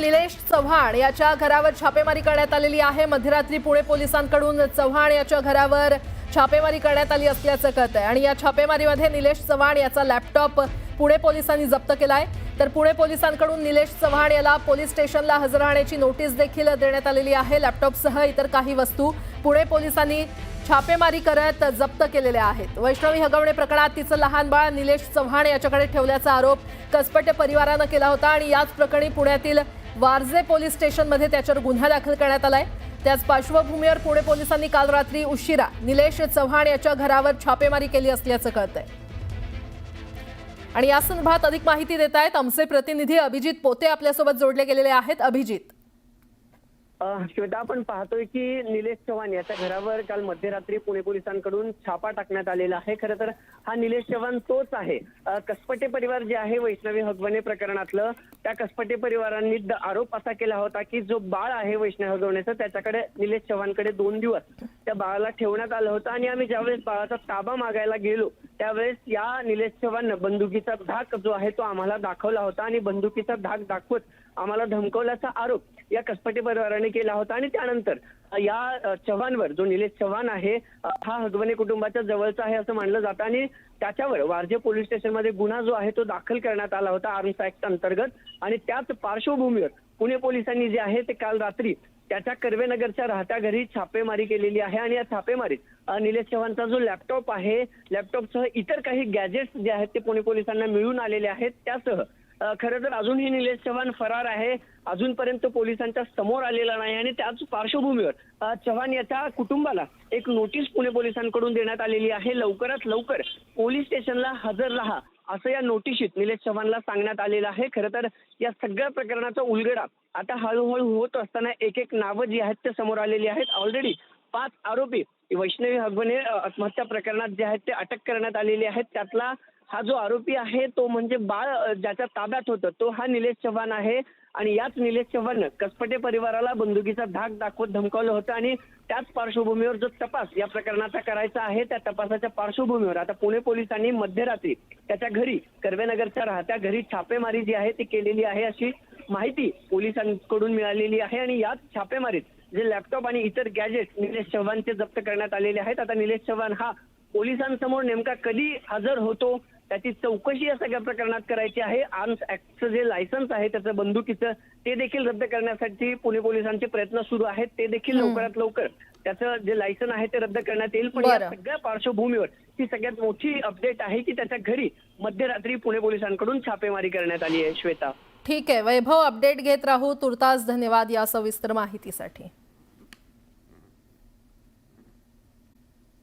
निलेश चव्हाण याच्या घरावर छापेमारी करण्यात आलेली आहे। मध्यरात्री पुणे पोलिसांकडून चव्हाण याच्या घरावर छापेमारी करण्यात आली असल्याचं कळतंय आणि या छापेमारीमध्ये निलेश चव्हाण याचा लॅपटॉप पुणे पोलिसांनी जप्त केलाय। तर पुणे पोलिसांकडून निलेश चव्हाण याला पोलीस स्टेशनला हजर राहण्याची नोटीस देखील देण्यात आलेली आहे। लॅपटॉपसह इतर काही वस्तू पुणे पोलिसांनी छापेमारी करत जप्त केलेल्या आहेत। वैष्णवी हगवणे प्रकरणात तिचं लहान बाळ निलेश चव्हाण याच्याकडे ठेवल्याचा आरोप कसपटे परिवारानं केला होता आणि याच प्रकरणी पुण्यातील वारजे पोलीस स्टेशनमध्ये त्याच्यावर गुन्हा दाखल करण्यात आलाय। त्याच पार्श्वभूमीवर पुणे पोलिसांनी काल रात्री उशिरा निलेश चव्हाण याच्या घरावर छापेमारी केली असल्याचं कळतंय आणि या संदर्भात अधिक माहिती देत आहेत आमचे प्रतिनिधी अभिजित पोते आपल्यासोबत जोडले गेलेले आहेत। अभिजित, श्वेता, आपण पाहतोय की निलेश चव्हाण याच्या घरावर काल मध्यरात्री पुणे पोलिसांकडून छापा टाकण्यात आलेला आहे। खरं तर हा निलेश चव्हाण तोच आहे। कसपटे परिवार जे आहे वैष्णवी हगवणे प्रकरणातलं, त्या कसपटे परिवारांनी आरोप असा केला होता की जो बाळ आहे वैष्णवी हगवणेचं त्याच्याकडे निलेश चव्हाणकडे 2 दिवस त्या बाळाला ठेवण्यात आलं होतं आणि आम्ही ज्यावेळेस बाळाचा ताबा मागायला गेलो त्यावेळेस या निलेश चव्हाण बंदुकीचा धाक जो आहे तो आम्हाला दाखवला होता आणि बंदुकीचा धाक दाखवत आम्हाला धमकवल्याचा आरोप या कसपटे परिवाराने केला होता। आणि त्यानंतर या चव्हाणवर, जो निलेश चव्हाण आहे हा हगवणे कुटुंबाच्या जवळचा आहे असं मानलं जातं आणि त्याच्यावर वारजे पोलीस स्टेशनमध्ये गुन्हा जो आहे तो दाखल करण्यात आला होता आर्म्स ऍक्ट अंतर्गत। आणि त्याच पार्श्वभूमीवर पुणे पोलिसांनी जे आहे ते काल रात्री त्याच्या कर्वेनगरच्या राहत्या घरी छापेमारी केलेली आहे आणि या छापेमारीत निलेश चव्हाणचा जो लॅपटॉप आहे, लॅपटॉपसह इतर काही गॅजेट्स जे आहेत ते पुणे पोलिसांना मिळून आलेले आहेत। त्यासह खरं तर अजूनही निलेश चव्हाण फरार आहे, अजूनपर्यंत पोलिसांच्या समोर आलेला नाही आणि त्याच पार्श्वभूमीवर चव्हाण याच्या कुटुंबाला एक नोटीस पुणे पोलिसांकडून देण्यात आलेली आहे। लवकरात लवकर पोलीस स्टेशनला हजर राहा असं या नोटिशीत निलेश चव्हाणला सांगण्यात आलेलं आहे। खरं तर या सगळ्या प्रकरणाचा उलगडा आता हळूहळू होत असताना एक एक नावं जी आहेत ते समोर आलेली आहेत। ऑलरेडी 5 आरोपी वैष्णवी हगवणे आत्महत्या प्रकरणात जे आहेत ते अटक करण्यात आलेले आहेत। त्यातला हा जो आरोपी आहे तो म्हणजे बाळ ज्याच्या ताब्यात होतं तो हा निलेश चव्हाण आहे आणि याच निलेश चव्हाणनं कसपटे परिवाराला बंदुकीचा धाक दाखवत धमकावलं होतं आणि त्याच पार्श्वभूमीवर जो तपास या प्रकरणाचा करायचा आहे त्या तपासाच्या पार्श्वभूमीवर आता पुणे पोलिसांनी मध्यरात्री त्याच्या घरी, कर्वेनगरच्या राहत्या घरी छापेमारी जी आहे ती केलेली आहे अशी माहिती पोलिसांकडून मिळालेली आहे। आणि याच छापेमारीत जे लॅपटॉप आणि इतर गॅजेट निलेश चव्हाणचे जप्त करण्यात आलेले आहेत। आता निलेश चव्हाण हा पोलिसांसमोर नेमका कधी हजर होतो त्याची चौकशी या सगळ्या प्रकरणात करायची आहे। आर्म्स ऍक्टचं जे लायसन्स आहे त्याचं बंदुकीचं ते देखील रद्द करण्यासाठी पुणे पोलिसांचे प्रयत्न सुरू आहेत। ते देखील लवकरात लवकर त्याचं जे लायसन आहे ते रद्द करण्यात येईल। पण या सगळ्या पार्श्वभूमीवर ही सगळ्यात मोठी अपडेट आहे की त्याच्या घरी मध्यरात्री पुणे पोलिसांकडून छापेमारी करण्यात आली आहे। श्वेता, ठीक आहे वैभव, अपडेट घेत राहू। तुर्तास धन्यवाद या सविस्तर माहितीसाठी।